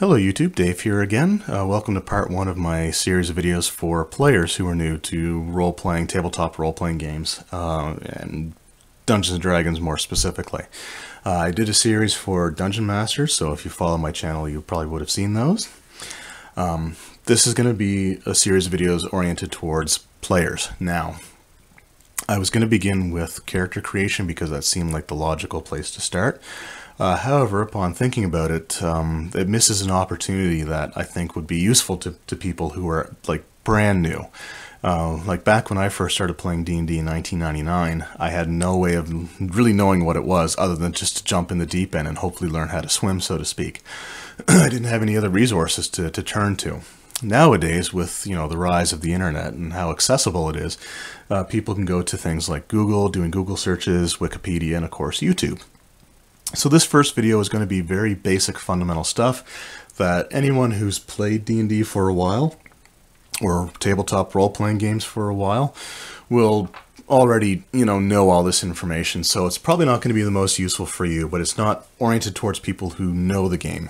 Hello YouTube, Dave here again. Welcome to part one of my series of videos for players who are new to role-playing, tabletop role-playing games, and Dungeons & Dragons more specifically. I did a series for Dungeon Masters, so if you follow my channel you probably would have seen those. This is going to be a series of videos oriented towards players. Now, I was going to begin with character creation because that seemed like the logical place to start. However, upon thinking about it, it misses an opportunity that I think would be useful to people who are like brand new. Like back when I first started playing D&D in 1999, I had no way of really knowing what it was other than just to jump in the deep end and hopefully learn how to swim, so to speak. I didn't have any other resources to turn to. Nowadays, with the rise of the internet and how accessible it is, people can go to things like Google, doing Google searches, Wikipedia, and of course YouTube. So this first video is going to be very basic fundamental stuff that anyone who's played D&D for a while or tabletop role-playing games for a while will already know all this information. So it's probably not going to be the most useful for you, but it's not oriented towards people who know the game.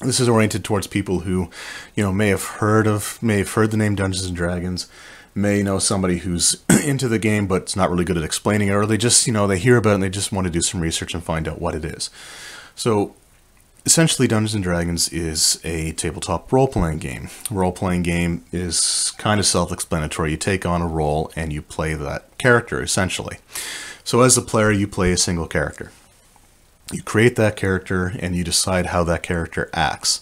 This is oriented towards people who may have heard the name Dungeons and Dragons, may know somebody who's into the game but it's not really good at explaining it, or they just they hear about it and they just want to do some research and find out what it is. So essentially Dungeons and Dragons is a tabletop role-playing game. Role-playing game is kind of self-explanatory. You take on a role and you play that character essentially. So as a player you play a single character. You create that character and you decide how that character acts.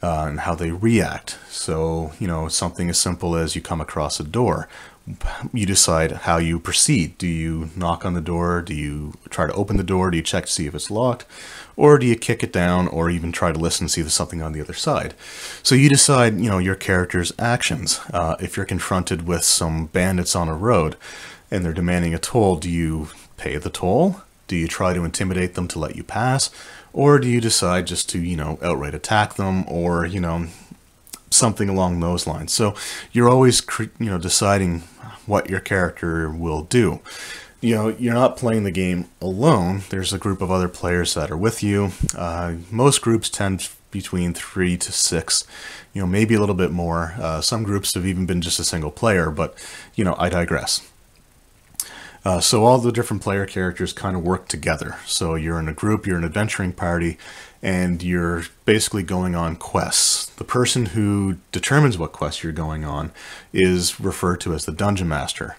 And how they react. So, something as simple as you come across a door. You decide how you proceed. Do you knock on the door? Do you try to open the door? Do you check to see if it's locked? Or do you kick it down or even try to listen and see if there's something on the other side? So you decide, your character's actions. If you're confronted with some bandits on a road and they're demanding a toll, do you pay the toll? Do you try to intimidate them to let you pass? Or do you decide just to, outright attack them or, something along those lines? So you're always, deciding what your character will do. You're not playing the game alone. There's a group of other players that are with you. Most groups tend between 3 to 6, maybe a little bit more. Some groups have even been just a single player, but, I digress. So all the different player characters kind of work together. So you're in a group, you're an adventuring party, and you're basically going on quests. The person who determines what quest you're going on is referred to as the Dungeon Master.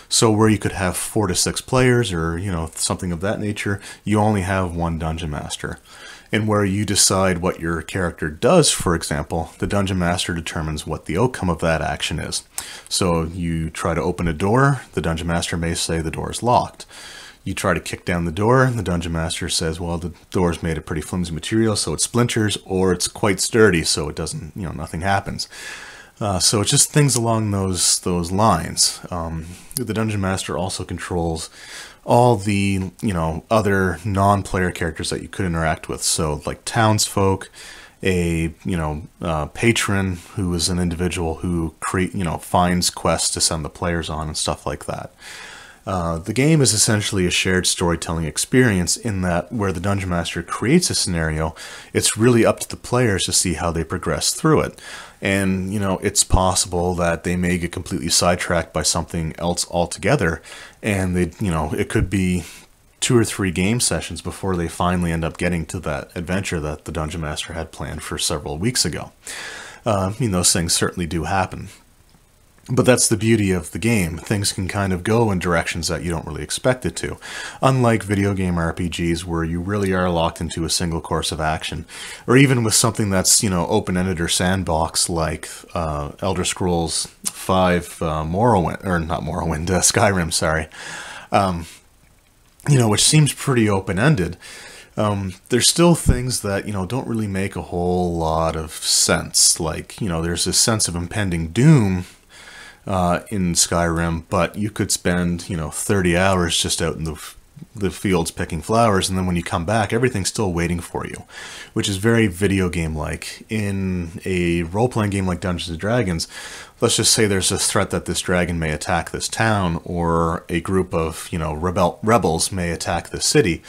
So where you could have 4 to 6 players or, something of that nature, you only have one Dungeon Master. And where you decide what your character does, for example, the Dungeon Master determines what the outcome of that action is. So you try to open a door, the Dungeon Master may say the door is locked. You try to kick down the door, the Dungeon Master says, well, the door is made of pretty flimsy material, so it splinters, or it's quite sturdy, so it doesn't, nothing happens. So it's just things along those lines. The Dungeon Master also controls all the, other non-player characters that you could interact with. So like townsfolk, a, patron who is an individual who finds quests to send the players on and stuff like that. The game is essentially a shared storytelling experience in that where the Dungeon Master creates a scenario, it's really up to the players to see how they progress through it. And, it's possible that they may get completely sidetracked by something else altogether, and they, it could be 2 or 3 game sessions before they finally end up getting to that adventure that the Dungeon Master had planned for several weeks ago. Those things certainly do happen. But that's the beauty of the game. Things can kind of go in directions that you don't really expect it to. Unlike video game RPGs where you really are locked into a single course of action. Or even with something that's, open-ended or sandbox like Elder Scrolls V Morrowind, or not Morrowind, Skyrim, sorry. Which seems pretty open-ended. There's still things that, don't really make a whole lot of sense. Like, there's this sense of impending doom in Skyrim, but you could spend 30 hours just out in the fields picking flowers, and then when you come back everything's still waiting for you, which is very video game like. In a role-playing game like Dungeons and Dragons, let's just say there's a threat that this dragon may attack this town, or a group of rebels may attack this city.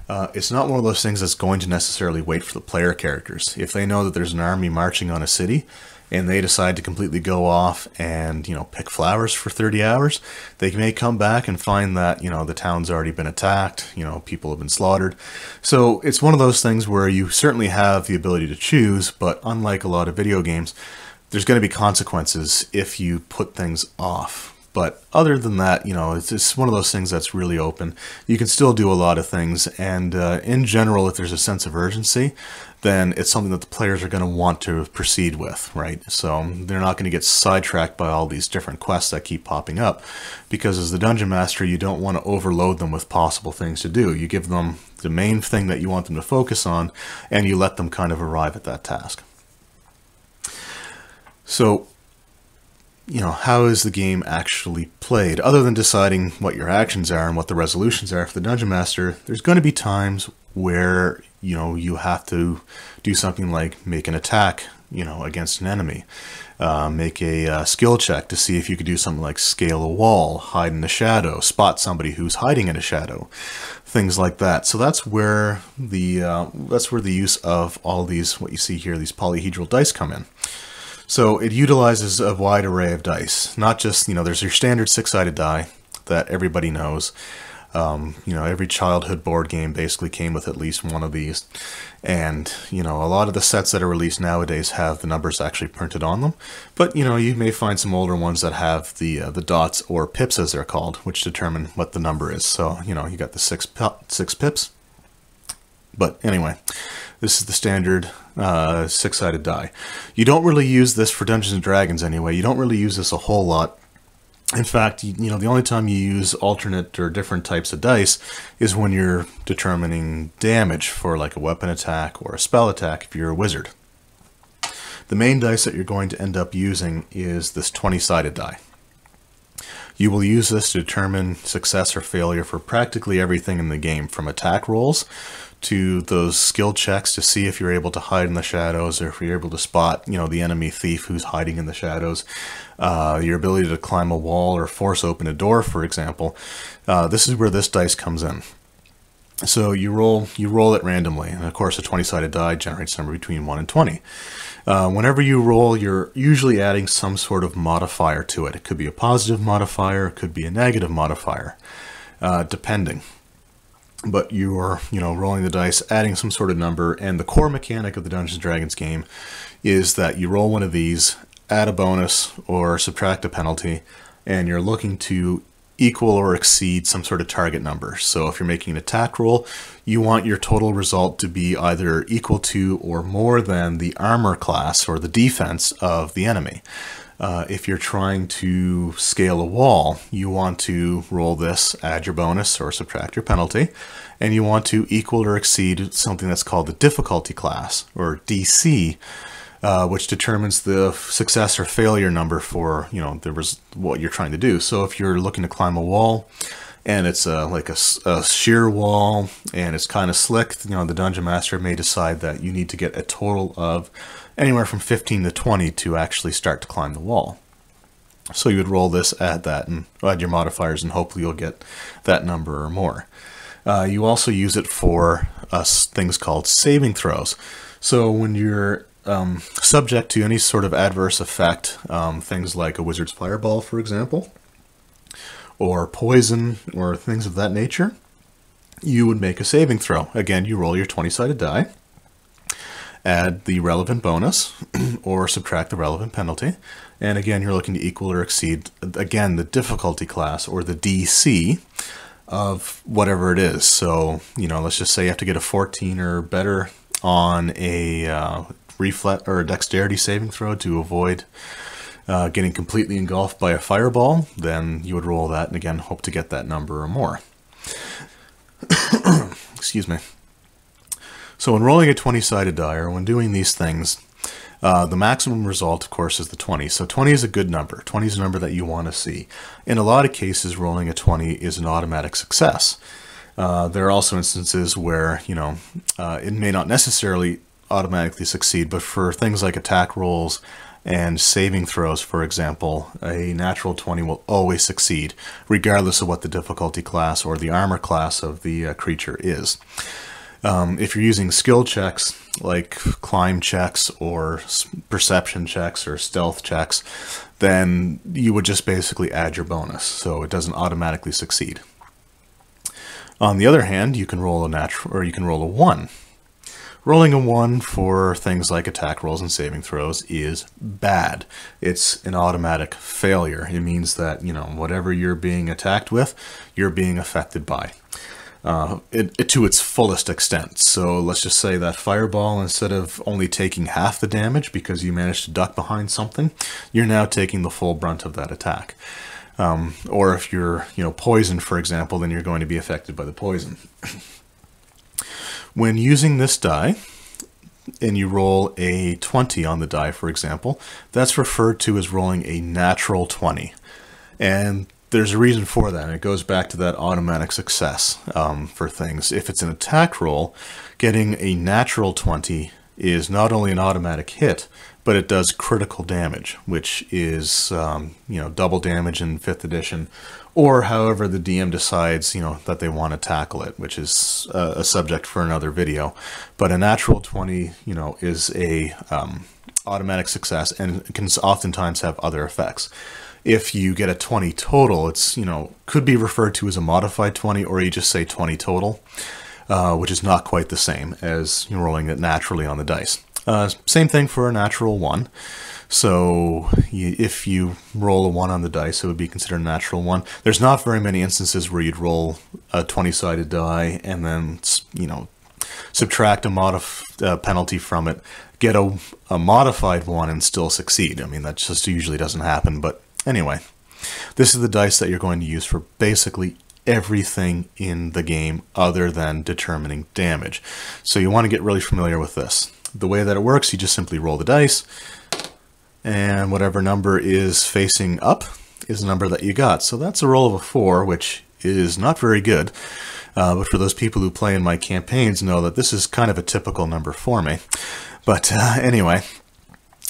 It's not one of those things that's going to necessarily wait for the player characters. If they know that there's an army marching on a city, and they decide to completely go off and, pick flowers for 30 hours, they may come back and find that, the town's already been attacked, people have been slaughtered. So it's one of those things where you certainly have the ability to choose, but unlike a lot of video games, there's going to be consequences if you put things off. But other than that, it's one of those things that's really open. You can still do a lot of things, and in general, if there's a sense of urgency, then it's something that the players are going to want to proceed with, right? So they're not going to get sidetracked by all these different quests that keep popping up, because as the Dungeon Master, you don't want to overload them with possible things to do. You give them the main thing that you want them to focus on, and you let them kind of arrive at that task. So, how is the game actually played? Other than deciding what your actions are and what the resolutions are for the Dungeon Master, there's going to be times where, you have to do something like make an attack, against an enemy. Make a skill check to see if you could do something like scale a wall, hide in a shadow, spot somebody who's hiding in a shadow, things like that. So that's where the use of all these, what you see here, these polyhedral dice come in. So it utilizes a wide array of dice, not just, there's your standard six-sided die that everybody knows. Every childhood board game basically came with at least one of these. And, a lot of the sets that are released nowadays have the numbers actually printed on them. But, you may find some older ones that have the dots, or pips as they're called, which determine what the number is. So, you got the six pips. But anyway, this is the standard six-sided die. You don't really use this for Dungeons and Dragons anyway. You don't really use this a whole lot. In fact, the only time you use alternate or different types of dice is when you're determining damage for like a weapon attack or a spell attack if you're a wizard. The main dice that you're going to end up using is this 20-sided die. You will use this to determine success or failure for practically everything in the game, from attack rolls to those skill checks to see if you're able to hide in the shadows, or if you're able to spot, the enemy thief who's hiding in the shadows. Your ability to climb a wall or force open a door, for example. This is where this dice comes in. So you roll it randomly, and of course a 20-sided die generates somewhere between 1 and 20. Whenever you roll, you're usually adding some sort of modifier to it. It could be a positive modifier, it could be a negative modifier, depending. But you're, rolling the dice, adding some sort of number, and the core mechanic of the Dungeons & Dragons game is that you roll one of these, add a bonus or subtract a penalty, and you're looking to equal or exceed some sort of target number. So if you're making an attack roll, you want your total result to be either equal to or more than the armor class or the defense of the enemy. If you're trying to scale a wall, you want to roll this, add your bonus or subtract your penalty, and you want to equal or exceed something that's called the difficulty class, or DC, which determines the success or failure number for, what you're trying to do. So if you're looking to climb a wall, and it's like a sheer wall, and it's kind of slick, the Dungeon Master may decide that you need to get a total of anywhere from 15 to 20 to actually start to climb the wall. So you would roll this, add that, and add your modifiers, and hopefully you'll get that number or more. You also use it for things called saving throws. So when you're subject to any sort of adverse effect, things like a wizard's fireball, for example, or poison, or things of that nature, you would make a saving throw. Again, you roll your 20-sided die, add the relevant bonus, or subtract the relevant penalty, and again, you're looking to equal or exceed, again, the difficulty class, or the DC, of whatever it is. So, let's just say you have to get a 14 or better on a reflex or a dexterity saving throw to avoid getting completely engulfed by a fireball, then you would roll that and again hope to get that number or more. Excuse me. So when rolling a 20-sided die, or when doing these things, the maximum result, of course, is the 20. So 20 is a good number. 20 is a number that you want to see. In a lot of cases, rolling a 20 is an automatic success. There are also instances where, it may not necessarily automatically succeed, but for things like attack rolls and saving throws, for example, a natural 20 will always succeed, regardless of what the difficulty class or the armor class of the creature is. If you're using skill checks, like climb checks or perception checks or stealth checks, then you would just basically add your bonus, so it doesn't automatically succeed. On the other hand, you can roll a natural, or you can roll a 1. Rolling a 1 for things like attack rolls and saving throws is bad. It's an automatic failure. It means that, whatever you're being attacked with, you're being affected by. To its fullest extent. So let's just say that fireball, instead of only taking half the damage because you managed to duck behind something, you're now taking the full brunt of that attack. Or if you're, poisoned, for example, then you're going to be affected by the poison. When using this die, and you roll a 20 on the die, for example, that's referred to as rolling a natural 20. And there's a reason for that, and it goes back to that automatic success for things. If it's an attack roll, getting a natural 20 is not only an automatic hit, but it does critical damage, which is double damage in 5th edition, or however the DM decides that they want to tackle it, which is a subject for another video. But a natural 20 is a automatic success, and can oftentimes have other effects. If you get a 20 total, it's could be referred to as a modified 20, or you just say 20 total, which is not quite the same as rolling it naturally on the dice. Same thing for a natural 1. So if you roll a 1 on the dice, it would be considered a natural 1. There's not very many instances where you'd roll a 20-sided die and then subtract a penalty from it, get a modified 1 and still succeed. I mean, that just usually doesn't happen. But anyway, this is the dice that you're going to use for basically everything in the game other than determining damage. So you want to get really familiar with this. The way that it works, you just simply roll the dice, and whatever number is facing up is the number that you got. So that's a roll of a 4, which is not very good. But for those people who play in my campaigns know that this is kind of a typical number for me. But anyway,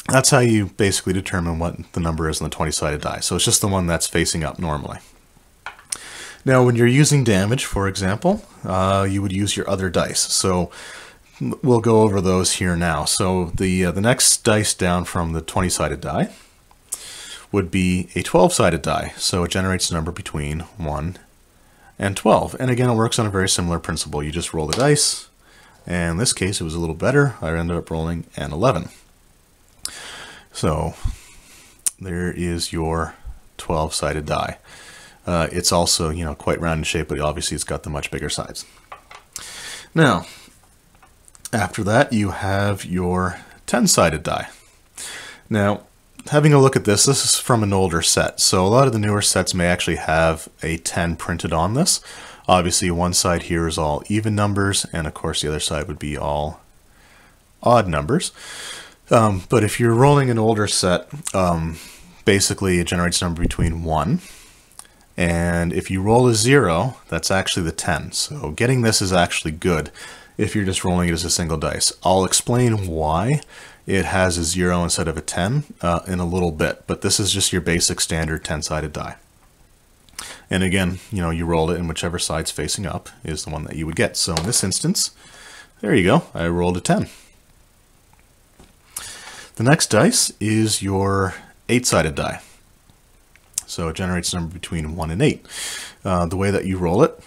that's how you basically determine what the number is on the 20-sided die. So it's just the one that's facing up normally. Now, when you're using damage, for example, you would use your other dice. So we'll go over those here now. So the next dice down from the 20-sided die would be a 12-sided die. So it generates a number between 1 and 12. And again, it works on a very similar principle. You just roll the dice, and in this case it was a little better. I ended up rolling an 11. So there is your 12-sided die. It's also, quite round in shape, but obviously it's got the much bigger sides. Now, after that, you have your 10-sided die. Now, having a look at this is from an older set. So a lot of the newer sets may actually have a 10 printed on this. Obviously, one side here is all even numbers, and of course the other side would be all odd numbers. But if you're rolling an older set, basically it generates a number between 1. And if you roll a 0, that's actually the 10. So getting this is actually good if you're just rolling it as a single dice. I'll explain why it has a 0 instead of a 10 in a little bit, but this is just your basic standard 10-sided die. And again, you roll it, and whichever side's facing up is the one that you would get. So in this instance, there you go, I rolled a 10. The next dice is your 8-sided die. So it generates a number between 1 and 8. The way that you roll it,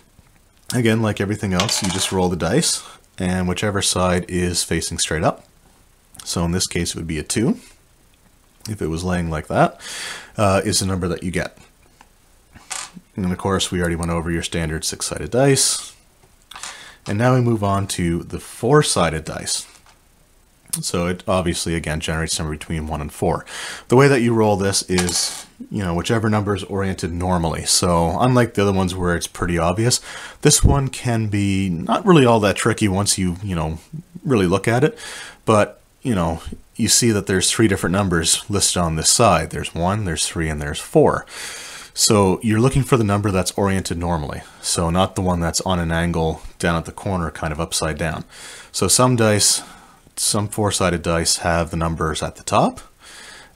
again, like everything else, you just roll the dice, and whichever side is facing straight up. So in this case, it would be a 2. If it was laying like that, is the number that you get. And of course, we already went over your standard 6-sided dice. And now we move on to the 4-sided dice. So it obviously, again, generates somewhere between 1 and 4. The way that you roll this is, whichever number is oriented normally. So unlike the other ones where it's pretty obvious, this one can be not really all that tricky once you, really look at it. But, you see that there's 3 different numbers listed on this side. There's 1, there's 3, and there's 4. So you're looking for the number that's oriented normally. So not the one that's on an angle down at the corner, kind of upside down. So some 4-sided dice have the numbers at the top,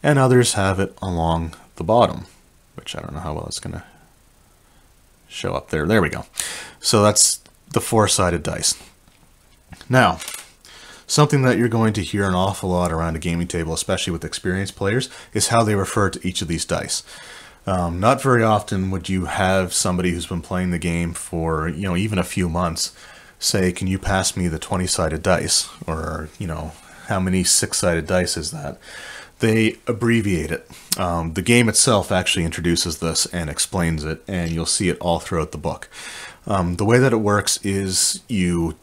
and others have it along the bottom, which I don't know how well it's going to show up there. There we go. So that's the 4-sided dice. Now, something that you're going to hear an awful lot around a gaming table, especially with experienced players, is how they refer to each of these dice. Not very often would you have somebody who's been playing the game for, even a few months say, can you pass me the 20-sided dice? Or, how many 6-sided dice is that? They abbreviate it. The game itself actually introduces this and explains it, and you'll see it all throughout the book. The way that it works is you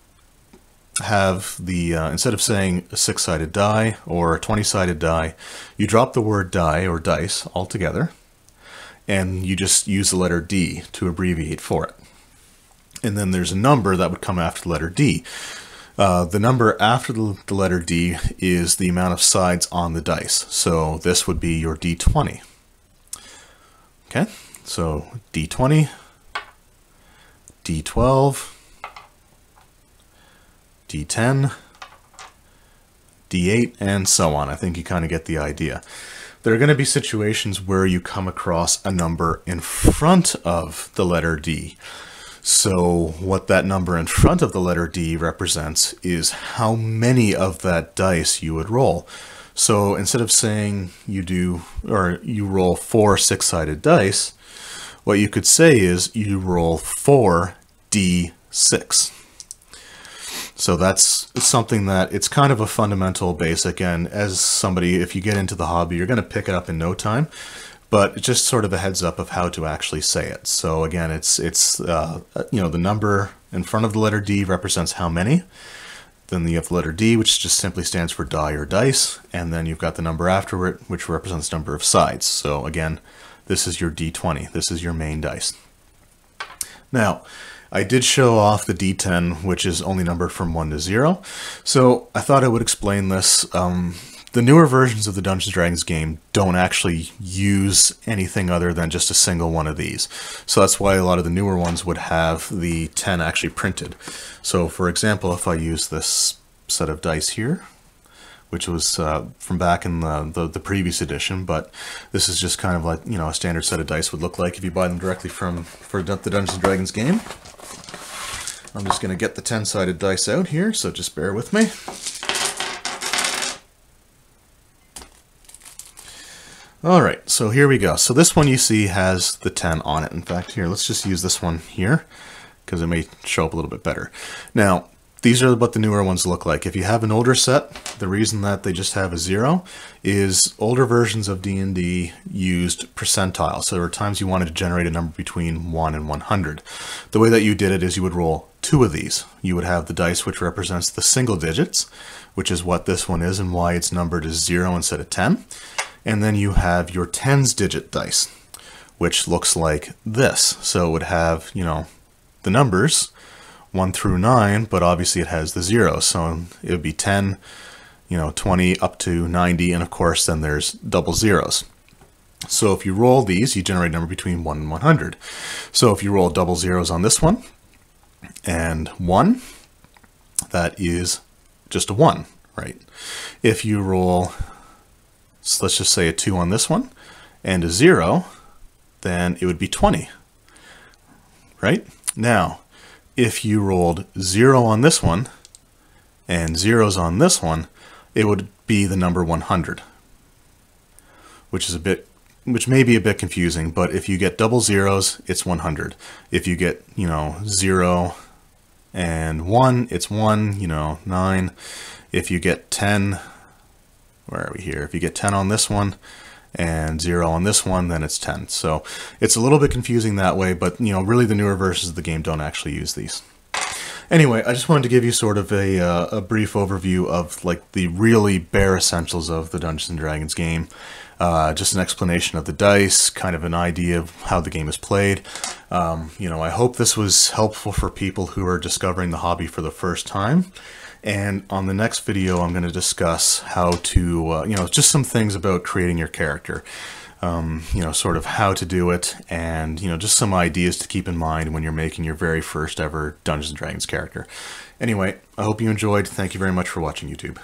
have the, instead of saying a 6-sided die or a 20-sided die, you drop the word die or dice altogether, and you just use the letter D to abbreviate for it. And then there's a number that would come after the letter D. The number after the letter D is the amount of sides on the dice. So this would be your D20. Okay, so D20, D12, D10, D8, and so on. I think you kind of get the idea. There are going to be situations where you come across a number in front of the letter D. So what that number in front of the letter D represents is how many of that dice you would roll. So instead of saying you roll 4 6-sided dice, what you could say is you roll 4 D6. So that's something that it's kind of a fundamental basic, and as somebody, if you get into the hobby, you're going to pick it up in no time. But it's just sort of a heads up of how to actually say it. So again, it's the number in front of the letter D represents how many. Then you have the letter D, which just simply stands for die or dice, and then you've got the number after it, which represents number of sides. So again, this is your D20. This is your main dice. Now, I did show off the D10, which is only numbered from 1 to 0. So I thought I would explain this. The newer versions of the Dungeons & Dragons game don't actually use anything other than just a single one of these. So that's why a lot of the newer ones would have the 10 actually printed. So for example, if I use this set of dice here, which was from back in the previous edition, but this is just kind of like, a standard set of dice would look like if you buy them directly for the Dungeons & Dragons game. I'm just going to get the 10-sided dice out here, so just bear with me. Alright, so here we go. So this one you see has the 10 on it. In fact, here, let's just use this one here, because it may show up a little bit better. Now, these are what the newer ones look like. If you have an older set, the reason that they just have a 0 is older versions of D&D used percentiles. So there were times you wanted to generate a number between 1 and 100. The way that you did it is you would roll 2 of these. You would have the dice which represents the single digits, which is what this one is and why it's numbered as 0 instead of 10. And then you have your tens digit dice, which looks like this. So it would have, the numbers 1 through 9, but obviously it has the 0. So it would be 10, 20 up to 90, and of course then there's double zeros. So if you roll these, you generate a number between 1 and 100. So if you roll double zeros on this one and 1, that is just a 1, right? If you roll, so let's just say a 2 on this one and a 0, then it would be 20, right? Now, if you rolled 0 on this one and zeros on this one, it would be the number 100, which may be a bit confusing, but if you get double zeros, it's 100. If you get, 0 and 1, it's 1, 9. If you get 10, where are we here? If you get 10 on this one and 0 on this one, then it's 10. So it's a little bit confusing that way, but really the newer versions of the game don't actually use these. Anyway, I just wanted to give you sort of a brief overview of like the really bare essentials of the Dungeons & Dragons game. Just an explanation of the dice, kind of an idea of how the game is played. I hope this was helpful for people who are discovering the hobby for the first time. And on the next video, I'm going to discuss how to, just some things about creating your character. Sort of how to do it, and just some ideas to keep in mind when you're making your very first ever Dungeons & Dragons character. Anyway, I hope you enjoyed. Thank you very much for watching YouTube.